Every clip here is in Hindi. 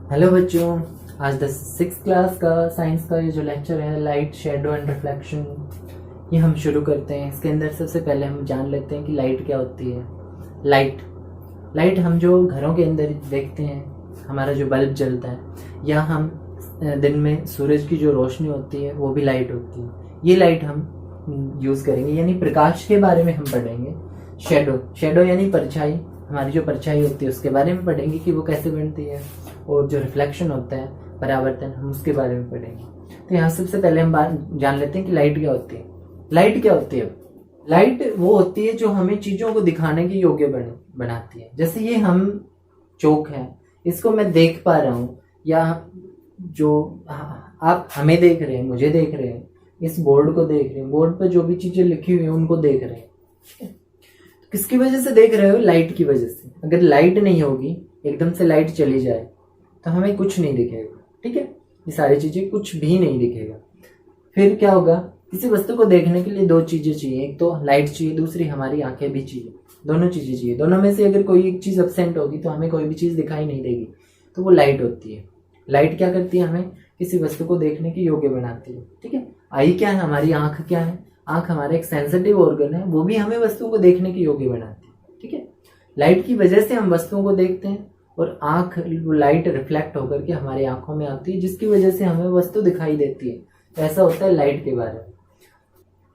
हेलो बच्चों, आज 6th क्लास का साइंस का ये जो लेक्चर है लाइट, शेडो एंड रिफ्लेक्शन, ये हम शुरू करते हैं। इसके अंदर सबसे पहले हम जान लेते हैं कि लाइट क्या होती है। लाइट हम जो घरों के अंदर देखते हैं, हमारा जो बल्ब जलता है, या हम दिन में सूरज की जो रोशनी होती है वो भी लाइट होती है। ये लाइट हम यूज़ करेंगे, यानी प्रकाश के बारे में हम पढ़ेंगे। शेडो यानी परछाई, हमारी जो परछाई होती है उसके बारे में पढ़ेंगे कि वो कैसे बनती है। और जो रिफ्लेक्शन होता है, परावर्तन, हम उसके बारे में पढ़ेंगे। तो यहाँ सबसे पहले हम जान लेते हैं कि लाइट क्या होती है। लाइट वो होती है जो हमें चीज़ों को दिखाने के योग्य बनाती है। जैसे ये हम चौक है, इसको मैं देख पा रहा हूँ, या जो आप हमें देख रहे हैं, मुझे देख रहे हैं, इस बोर्ड को देख रहे हैं, बोर्ड पर जो भी चीज़ें लिखी हुई हैं उनको देख रहे हैं। किसकी वजह से देख रहे हो? लाइट की वजह से। अगर लाइट नहीं होगी, एकदम से लाइट चली जाए तो हमें कुछ नहीं दिखेगा। ठीक है, ये सारी चीजें, कुछ भी नहीं दिखेगा। फिर क्या होगा? किसी वस्तु को देखने के लिए दो चीजें चाहिए, एक तो लाइट चाहिए, दूसरी हमारी आंखें भी चाहिए। दोनों चीजें चाहिए। दोनों में से अगर कोई एक चीज एब्सेंट होगी तो हमें कोई भी चीज दिखाई नहीं देगी, तो वो लाइट होती है। लाइट क्या करती है? हमें किसी वस्तु को देखने के योग्य बनाती है। ठीक है, आई क्या है? हमारी आंख क्या है? आंख हमारा एक सेंसिटिव ऑर्गन है, वो भी हमें वस्तुओं को देखने के योग्य बनाती है। ठीक है, लाइट की वजह से हम वस्तुओं को देखते हैं, और आंख, लाइट रिफ्लेक्ट होकर के हमारी आंखों में आती है, जिसकी वजह से हमें वस्तु दिखाई देती है। तो ऐसा होता है लाइट के बारे में।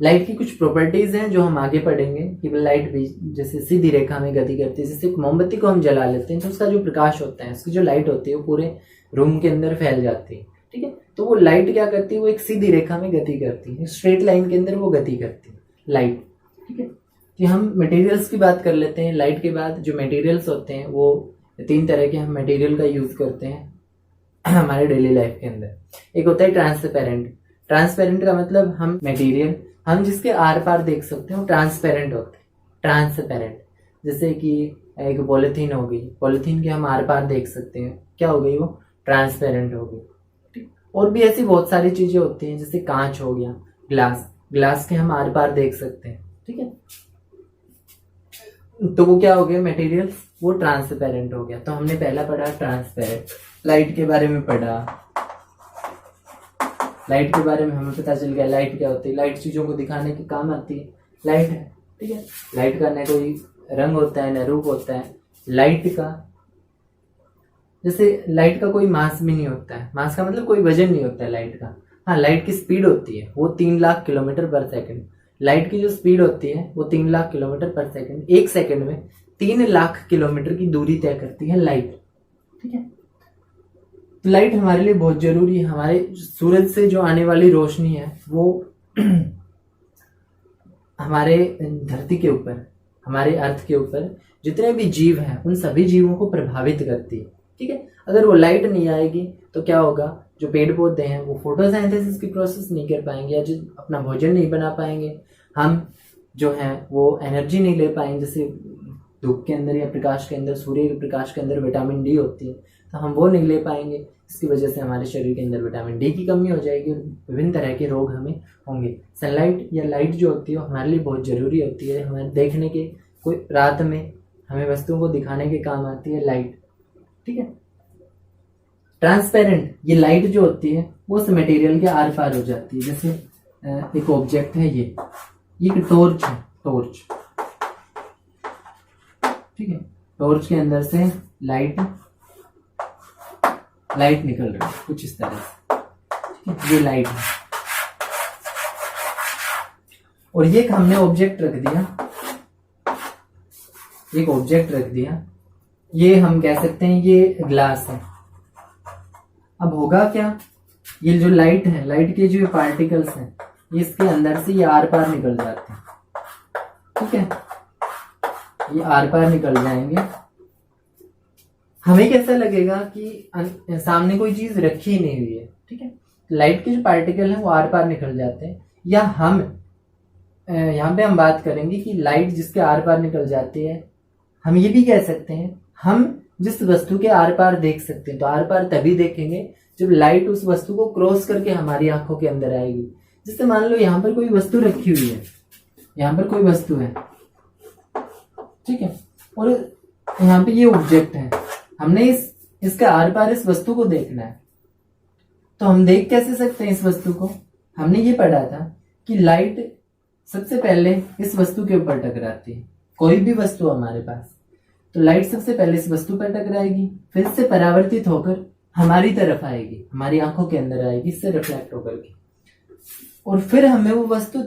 लाइट की कुछ प्रॉपर्टीज हैं जो हम आगे पढ़ेंगे कि लाइट भी जैसे सीधी रेखा में गति करती है। जैसे मोमबत्ती को हम जला लेते हैं तो उसका जो प्रकाश होता है, उसकी जो लाइट होती है वो पूरे रूम के अंदर फैल जाती है। ठीक है, तो वो लाइट क्या करती है? वो एक सीधी रेखा में गति करती है, स्ट्रेट लाइन के अंदर वो गति करती है लाइट। ठीक है, तो हम मटेरियल्स की बात कर लेते हैं। लाइट के बाद जो मटेरियल्स होते हैं, वो 3 तरह के हम मटेरियल का यूज करते हैं हमारे डेली लाइफ के अंदर। एक होता है ट्रांसपेरेंट का मतलब हम जिसके आर पार देख सकते हैं वो ट्रांसपेरेंट होते हैं। ट्रांसपेरेंट जैसे कि एक पॉलिथीन होगी, पॉलिथीन के हम आर पार देख सकते हैं, क्या हो गई? वो ट्रांसपेरेंट हो गई। ठीक, और भी ऐसी बहुत सारी चीजें होती हैं, जैसे कांच हो गया, ग्लास के हम आर पार देख सकते हैं। ठीक है, तो वो क्या हो गया? मटेरियल, वो ट्रांसपेरेंट हो गया। तो हमने पहला पढ़ा ट्रांसपेरेंट, लाइट के बारे में पढ़ा। लाइट के बारे में हमें पता चल गया लाइट क्या होती है। लाइट चीजों को दिखाने के काम आती है, लाइट है। ठीक है, लाइट का न कोई रंग होता है न रूप होता है। लाइट का कोई मास भी नहीं होता है। मास का मतलब कोई वजन नहीं होता है लाइट का। हाँ, लाइट की स्पीड होती है वो 3 लाख किलोमीटर पर सेकंड। लाइट की जो स्पीड होती है वो 3 लाख किलोमीटर पर सेकंड। एक सेकंड में 3 लाख किलोमीटर की दूरी तय करती है लाइट। ठीक है, तो लाइट हमारे लिए बहुत जरूरी है। हमारे सूरज से जो आने वाली रोशनी है वो हमारे धरती के ऊपर, हमारे अर्थ के ऊपर जितने भी जीव हैं उन सभी जीवों को प्रभावित करती है। ठीक है, अगर वो लाइट नहीं आएगी तो क्या होगा? जो पेड़ पौधे हैं वो फोटोसिंथेसिस की प्रोसेस नहीं कर पाएंगे, या जो अपना भोजन नहीं बना पाएंगे। हम जो हैं वो एनर्जी नहीं ले पाएंगे। जैसे धूप के अंदर या प्रकाश के अंदर, सूर्य के प्रकाश के अंदर विटामिन डी होती है, तो हम वो नहीं ले पाएंगे। इसकी वजह से हमारे शरीर के अंदर विटामिन डी की कमी हो जाएगी और विभिन्न तरह के रोग हमें होंगे। सनलाइट या लाइट जो होती है वो हमारे लिए बहुत जरूरी होती है। हमारे देखने के, कोई रात में हमें वस्तुओं को दिखाने के काम आती है लाइट। ठीक है, ट्रांसपेरेंट, ये लाइट जो होती है वो उस मटेरियल के आर पार हो जाती है। जैसे एक ऑब्जेक्ट है, ये एक टॉर्च है, टॉर्च। ठीक है, टॉर्च के अंदर से लाइट निकल रही है कुछ इस तरह से। ठीक है, ये लाइट है। और ये हमने ऑब्जेक्ट रख दिया, एक ऑब्जेक्ट रख दिया, ये हम कह सकते हैं ये ग्लास है। अब होगा क्या? ये जो लाइट है, लाइट के जो पार्टिकल्स हैं, ये इसके अंदर से ये आर पार निकल जाते हैं। ठीक है, ये आर पार निकल जाएंगे। हमें कैसा लगेगा कि सामने कोई चीज रखी नहीं हुई है। ठीक है, लाइट के जो पार्टिकल हैं वो आर पार निकल जाते हैं। या हम यहाँ पे हम बात करेंगे कि लाइट जिसके आर पार निकल जाती है, हम ये भी कह सकते हैं हम जिस वस्तु के आर पार देख सकते हैं। तो आर पार तभी देखेंगे जब लाइट उस वस्तु को क्रॉस करके हमारी आंखों के अंदर आएगी। जैसे मान लो यहाँ पर कोई वस्तु रखी हुई है, यहाँ पर कोई वस्तु है। ठीक है, और यहाँ पे ये ऑब्जेक्ट है, हमने इस इसके आर पार इस वस्तु को देखना है। तो हम देख कैसे सकते हैं इस वस्तु को? हमने ये पढ़ा था कि लाइट सबसे पहले इस वस्तु के ऊपर टकराती है, कोई भी वस्तु हमारे पास, तो लाइट सबसे पहले इस वस्तु पर टकराएगी, फिर से परावर्तित होकर हमारी तरफ आएगी, हमारी आंखों के अंदर आएगी, इससे रिफ्लेक्ट होकर के, और फिर हमें वो वस्तु,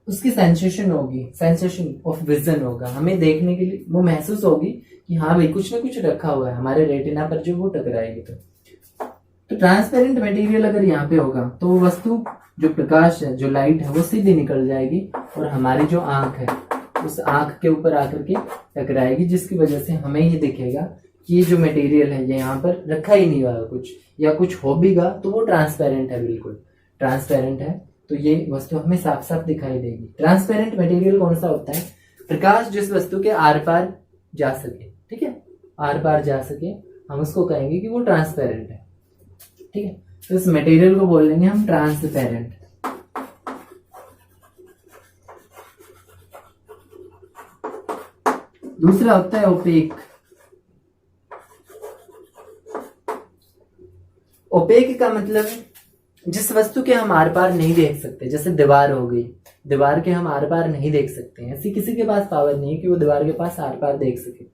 उसकी सेंसेशन होगी, सेंसेशन ऑफ विजन होगा, हमें देखने के लिए वो महसूस होगी कि हाँ भाई कुछ ना कुछ रखा हुआ है हमारे रेटिना पर, जो वो टकराएगी। तो ट्रांसपेरेंट मटेरियल अगर यहाँ पे होगा तो वो वस्तु, जो प्रकाश है, जो लाइट है, वो सीधी निकल जाएगी और हमारी जो आंख है उस आंख के ऊपर आकर के टकराएगी, जिसकी वजह से हमें ये दिखेगा कि ये जो मटेरियल है ये यहाँ पर रखा ही नहीं हुआ कुछ, या कुछ हो भीगा तो वो ट्रांसपेरेंट है, बिल्कुल ट्रांसपेरेंट है, तो ये वस्तु हमें साफ साफ दिखाई देगी। ट्रांसपेरेंट मटेरियल कौन सा होता है? प्रकाश जिस वस्तु के आर पार जा सके, ठीक है, आर पार जा सके, हम उसको कहेंगे कि वो ट्रांसपेरेंट है, ठीक है। तो इस मटेरियल को बोल लेंगे हम ट्रांसपेरेंट। दूसरा होता है ओपेक। ओपेक का मतलब जिस वस्तु के हम आर पार नहीं देख सकते, जैसे दीवार हो गई, दीवार के हम आर पार नहीं देख सकते हैं, ऐसी किसी के पास पावर नहीं है कि वो दीवार के पास आर पार देख सके,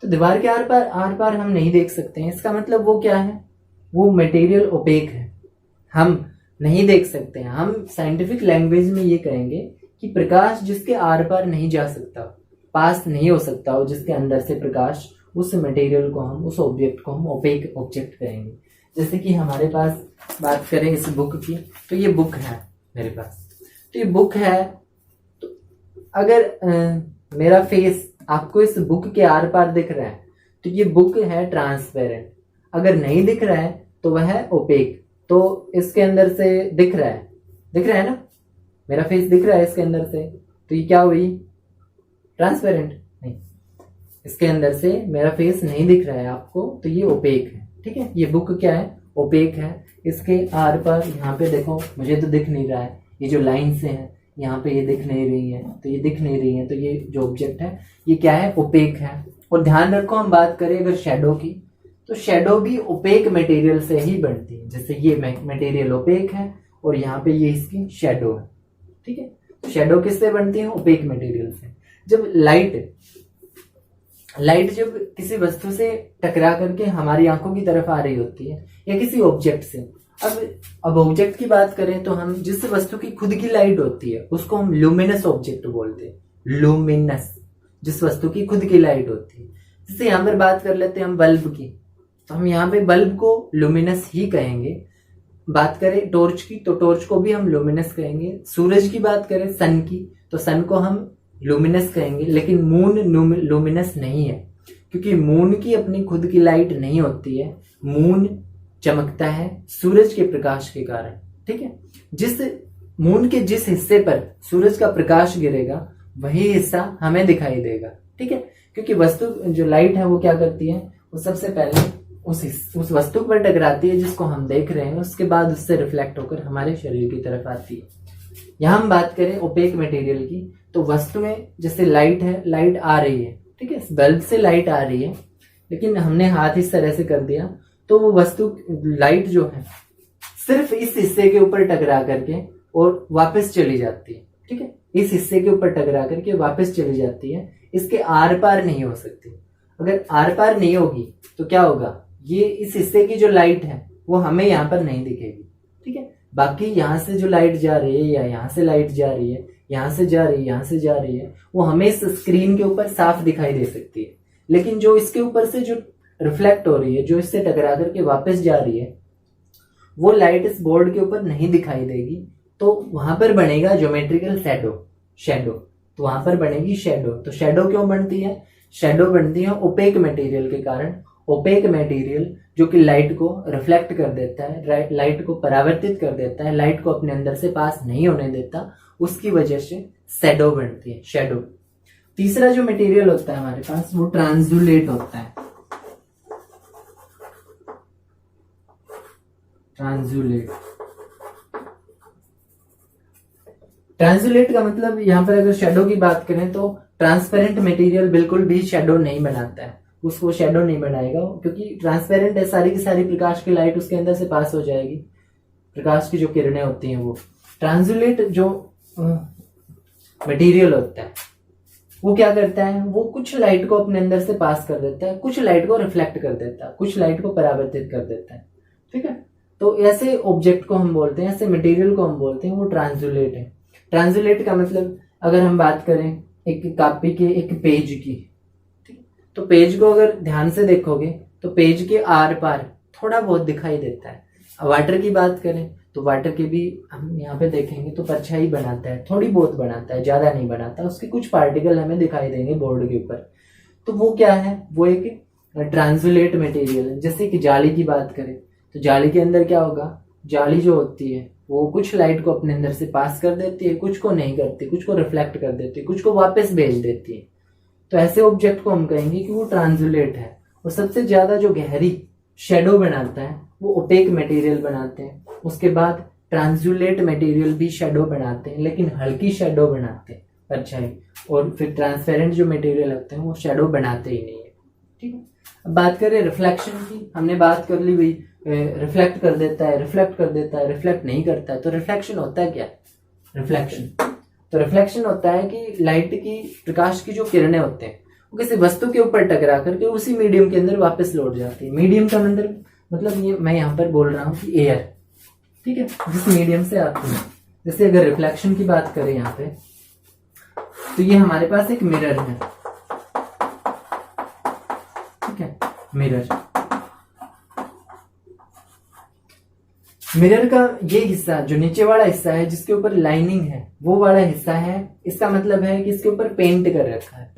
तो दीवार के आर पार हम नहीं देख सकते हैं। इसका मतलब वो क्या है? वो मटेरियल ओपेक है, हम नहीं देख सकते हैं। हम साइंटिफिक लैंग्वेज में ये कहेंगे कि प्रकाश जिसके आर पार नहीं जा सकता, पास नहीं हो सकता हो, जिसके अंदर से प्रकाश, उस मटेरियल को हम, उस ऑब्जेक्ट को हम ओपेक ऑब्जेक्ट कहेंगे। जैसे कि हमारे पास बात करें इस बुक की, तो ये बुक है मेरे पास, तो ये बुक है, तो अगर मेरा फेस आपको इस बुक के आर पार दिख रहा है तो ये बुक है ट्रांसपेरेंट, अगर नहीं दिख रहा है तो वह है ओपेक। तो इसके अंदर से दिख रहा है ना, मेरा फेस दिख रहा है इसके अंदर से, तो ये क्या हुई? ट्रांसपेरेंट नहीं, इसके अंदर से मेरा फेस नहीं दिख रहा है आपको, तो ये ओपेक है, ठीक है। ये बुक क्या है? ओपेक है। इसके आर पार यहाँ पे देखो, मुझे तो दिख नहीं रहा है, ये जो लाइन्स हैं यहाँ पे ये दिख नहीं रही है, तो ये दिख नहीं रही है, तो ये जो ऑब्जेक्ट है ये क्या है? ओपेक है। और ध्यान रखो, हम बात करें अगर शेडो की, तो शेडो भी ओपेक मटेरियल से ही बनती है। जैसे ये मटेरियल ओपेक है और यहाँ पे ये इसकी शेडो है, ठीक है। तो शेडो किससे बनती है? ओपेक मटेरियल से। जब लाइट जब किसी वस्तु से टकरा करके हमारी आंखों की तरफ आ रही होती है, या किसी ऑब्जेक्ट से, अब ऑब्जेक्ट की बात करें तो हम जिस वस्तु की खुद की लाइट होती है उसको हम लुमिनस ऑब्जेक्ट बोलते हैं। लुमिनस, जिस वस्तु की खुद की लाइट होती है। जैसे यहाँ पर बात कर लेते हैं हम बल्ब की, तो हम यहाँ पे बल्ब को लुमिनस ही कहेंगे। बात करें टॉर्च की, तो टॉर्च को भी हम लुमिनस कहेंगे। सूरज की बात करें, सन की, तो सन को हम लुमिनस कहेंगे। लेकिन मून लुमिनस नहीं है, क्योंकि मून की अपनी खुद की लाइट नहीं होती है। मून चमकता है सूरज के प्रकाश के कारण, ठीक है। जिस मून के जिस हिस्से पर सूरज का प्रकाश गिरेगा वही हिस्सा हमें दिखाई देगा, ठीक है। क्योंकि वस्तु जो लाइट है वो क्या करती है, वो सबसे पहले उस वस्तु पर टकराती है जिसको हम देख रहे हैं, उसके बाद उससे रिफ्लेक्ट होकर हमारे शरीर की तरफ आती है। यहाँ हम बात करें ओपेक मटेरियल की, तो वस्तु में जैसे लाइट है, लाइट आ रही है, ठीक है, बल्ब से लाइट आ रही है, लेकिन हमने हाथ इस तरह से कर दिया तो वो वस्तु लाइट जो है सिर्फ इस हिस्से के ऊपर टकरा करके और वापस चली जाती है, ठीक है। इस हिस्से के ऊपर टकरा करके वापस चली जाती है, इसके आर पार नहीं हो सकती। अगर आर पार नहीं होगी तो क्या होगा, ये इस हिस्से की जो लाइट है वो हमें यहाँ पर नहीं दिखेगी, ठीक है। बाकी यहाँ से जो लाइट जा रही है, या यहाँ से लाइट जा रही है, यहाँ से जा रही है, यहाँ से जा रही है, वो हमें इस स्क्रीन के ऊपर साफ दिखाई दे सकती है। लेकिन जो इसके ऊपर से जो रिफ्लेक्ट हो रही है, जो इससे टकरा करके वापस जा रही है, वो लाइट इस बोर्ड के ऊपर नहीं दिखाई देगी। तो वहां पर बनेगा ज्योमेट्रिकल शेडो, तो वहां पर बनेगी शेडो। तो शेडो क्यों बनती है? शेडो बनती है ओपेक मटेरियल के कारण। ओपेक मटेरियल जो कि लाइट को रिफ्लेक्ट कर देता है, लाइट को परावर्तित कर देता है, लाइट को अपने अंदर से पास नहीं होने देता, उसकी वजह से शेडो बनती है, शेडो। तीसरा जो मटेरियल होता है हमारे पास वो ट्रांसुलेट होता है। ट्रांसुलेट का मतलब यहाँ पर अगर शेडो की बात करें तो ट्रांसपेरेंट मटेरियल बिल्कुल भी शेडो नहीं बनाता है, उसको शेडो नहीं बनाएगा, क्योंकि ट्रांसपेरेंट है, सारी की सारी प्रकाश की लाइट उसके अंदर से पास हो जाएगी। प्रकाश की जो किरणें होती हैं वो ट्रांसलेट जो मटेरियल होता है वो क्या करता है, वो कुछ लाइट को अपने अंदर से पास कर देता है, कुछ लाइट को रिफ्लेक्ट कर देता है, कुछ लाइट को परावर्तित कर देता है। ठीक है, तो ऐसे ऑब्जेक्ट को हम बोलते हैं, ऐसे मटेरियल को हम बोलते हैं वो ट्रांसलेट है। ट्रांसलेट का मतलब अगर हम बात करें एक कॉपी के एक पेज की, ठीक, तो पेज को अगर ध्यान से देखोगे तो पेज के आर पार थोड़ा बहुत दिखाई देता है। वाटर की बात करें तो वाटर की भी हम यहाँ पे देखेंगे तो परछाई बनाता है, थोड़ी बहुत बनाता है, ज्यादा नहीं बनाता, उसके कुछ पार्टिकल हमें दिखाई देंगे बोर्ड के ऊपर। तो वो क्या है, वो एक ट्रांसलेट मटेरियल है। जैसे कि जाली की बात करें तो जाली के अंदर क्या होगा, जाली जो होती है वो कुछ लाइट को अपने अंदर से पास कर देती है, कुछ को नहीं करती, कुछ को रिफ्लेक्ट कर देती है, कुछ को वापस भेज देती है। तो ऐसे ऑब्जेक्ट को हम कहेंगे कि वो ट्रांसलेट है। और सबसे ज्यादा जो गहरी शेडो बनाता है वो ओपेक मटेरियल बनाते हैं। उसके बाद ट्रांसलेट मटेरियल भी शेडो बनाते हैं, लेकिन हल्की शेडो बनाते हैं परछाई। और फिर ट्रांसपेरेंट जो मटेरियल होते हैं वो शेडो बनाते ही नहीं है। ठीक है, अब बात करें रिफ्लेक्शन की, हमने बात कर ली भाई रिफ्लेक्ट कर देता है, रिफ्लेक्ट कर देता है, रिफ्लेक्ट नहीं करता है। तो रिफ्लेक्शन होता है क्या, रिफ्लेक्शन तो रिफ्लेक्शन होता है कि लाइट की, प्रकाश की जो किरणें होते हैं वो किसी वस्तु के ऊपर टकरा करके उसी मीडियम के अंदर वापस लौट जाती है। मीडियम का मतलब ये मैं यहाँ पर बोल रहा हूँ कि एयर, ठीक है, जिस मीडियम से आती है। जैसे अगर रिफ्लेक्शन की बात करें यहाँ पे तो ये हमारे पास एक मिरर है, ठीक है, मिरर का ये हिस्सा जो नीचे वाला हिस्सा है जिसके ऊपर लाइनिंग है वो वाला हिस्सा है। इसका मतलब है कि इसके ऊपर पेंट कर रखा है।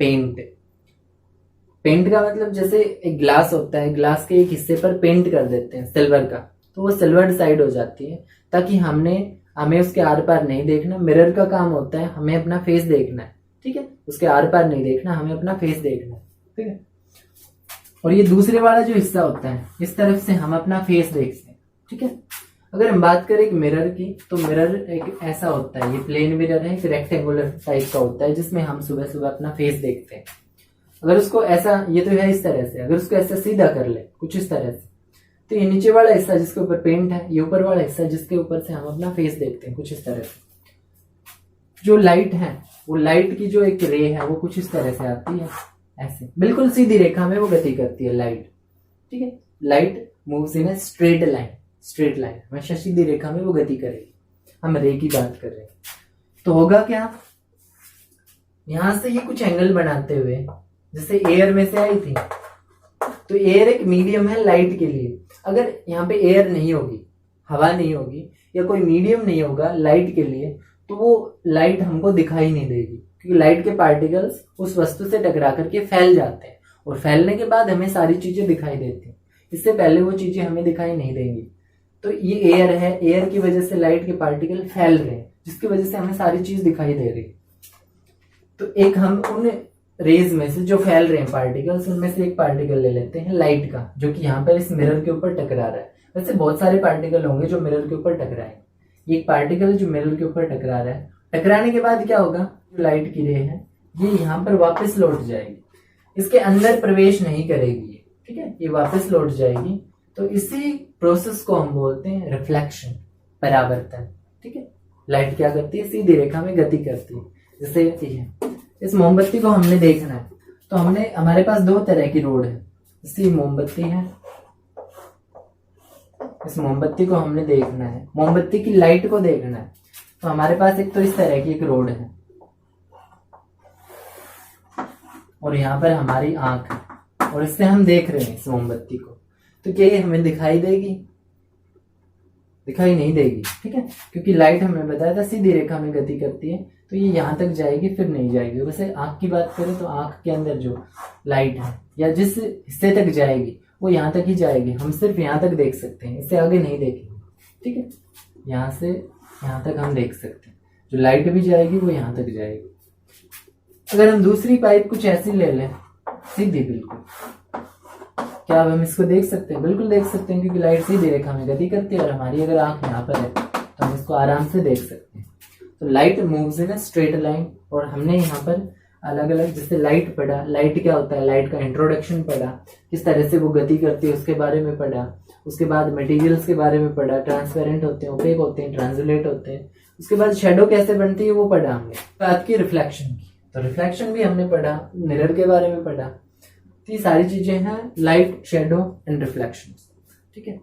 पेंट का मतलब जैसे एक ग्लास होता है, ग्लास के एक हिस्से पर पेंट कर देते हैं सिल्वर का, तो वो सिल्वर साइड हो जाती है ताकि हमें उसके आर पार नहीं देखना। मिरर का काम होता है हमें अपना फेस देखना है, ठीक है, उसके आर पार नहीं देखना, हमें अपना फेस देखना है, ठीक है। और ये दूसरे वाला जो हिस्सा होता है इस तरफ से हम अपना फेस देखते हैं, ठीक है। अगर हम बात करें एक मिरर की तो मिरर एक ऐसा होता है, ये प्लेन मिरर है, एक रेक्टेंगुलर टाइप का होता है जिसमें हम सुबह सुबह अपना फेस देखते हैं। अगर उसको ऐसा, ये तो है इस तरह से, अगर उसको ऐसा सीधा कर ले कुछ इस तरह से, तो ये नीचे वाला हिस्सा जिसके ऊपर पेंट है, ये ऊपर वाला हिस्सा जिसके ऊपर से हम अपना फेस देखते हैं कुछ इस तरह से। जो लाइट है वो लाइट की जो एक रे है वो कुछ इस तरह से आती है, ऐसे बिल्कुल सीधी रेखा में वो गति करती है लाइट, ठीक है। Light moves in a straight line, हमेशा सीधी रेखा में वो गति करेगी। हम रे की बात कर रहे हैं तो होगा क्या, यहां से ये कुछ एंगल बनाते हुए, जैसे एयर में से आई थी, तो एयर एक मीडियम है लाइट के लिए। अगर यहाँ पे एयर नहीं होगी, हवा नहीं होगी या कोई मीडियम नहीं होगा लाइट के लिए, तो वो लाइट हमको दिखाई नहीं देगी, क्योंकि लाइट के पार्टिकल्स उस वस्तु से टकरा करके फैल जाते हैं और फैलने के बाद हमें सारी चीजें दिखाई देती हैं। इससे पहले वो चीजें हमें दिखाई नहीं देंगी। तो ये एयर है, एयर की वजह से लाइट के पार्टिकल फैल रहे हैं, जिसकी वजह से हमें सारी चीज दिखाई दे रही है। तो एक हम उन रेज में से जो फैल रहे हैं पार्टिकल्स, उनमें से एक पार्टिकल ले लेते हैं लाइट का, जो कि यहाँ पर इस मिरर के ऊपर टकरा रहा है। वैसे बहुत सारे पार्टिकल होंगे जो मिरर के ऊपर टकराए, ये एक पार्टिकल जो मिरर के ऊपर टकरा रहा है। टकराने के बाद क्या होगा, जो लाइट की रे है ये यहाँ पर वापस लौट जाएगी, इसके अंदर प्रवेश नहीं करेगी, ठीक है, ये वापस लौट जाएगी। तो इसी प्रोसेस को हम बोलते हैं रिफ्लेक्शन, परावर्तन, ठीक है। लाइट क्या करती है, सीधी रेखा में गति करती है। जैसे ये इस मोमबत्ती को हमने देखना है तो हमारे पास दो तरह की रोड है। जैसे मोमबत्ती है, इस मोमबत्ती को हमने देखना है, मोमबत्ती की लाइट को देखना है, तो हमारे पास एक तो इस तरह की एक रोड है और यहाँ पर हमारी आंख है और इससे हम देख रहे हैं इस मोमबत्ती को। तो क्या ये हमें दिखाई देगी, दिखाई नहीं देगी, ठीक है, क्योंकि लाइट हमें बताया था सीधी रेखा में गति करती है, तो ये यहाँ तक जाएगी फिर नहीं जाएगी। वैसे आंख की बात करें तो आंख के अंदर जो लाइट है या जिस हिस्से तक जाएगी वो यहाँ तक ही जाएगी, हम सिर्फ यहाँ तक देख सकते हैं, इससे आगे नहीं देखेंगे, ठीक है। यहाँ से यहाँ तक हम देख सकते हैं, जो लाइट भी जाएगी वो यहाँ तक जाएगी। अगर हम दूसरी पाइप कुछ ऐसी ले लें, सीधी बिल्कुल, क्या अब हम इसको देख सकते हैं? बिल्कुल देख सकते हैं, क्योंकि लाइट सीधी रेखा में गति करती है और हमारी अगर आंख यहाँ पर है तो हम इसको आराम से देख सकते हैं। तो light moves in a straight line, और हमने यहाँ पर अलग अलग, जैसे लाइट पढ़ा, लाइट क्या होता है, लाइट का इंट्रोडक्शन पढ़ा, किस तरह से वो गति करती है उसके बारे में पढ़ा। उसके बाद मटेरियल्स के बारे में पढ़ा, ट्रांसपेरेंट होते हैं, ओपेक होते हैं, ट्रांसलेट होते हैं। उसके बाद शेडो कैसे बनती है वो पढ़ा हमने। बात की रिफ्लेक्शन की, तो रिफ्लेक्शन भी हमने पढ़ा, मिरर के बारे में पढ़ा। तो ये सारी चीजें हैं, लाइट, शेडो एंड रिफ्लेक्शन। ठीक है।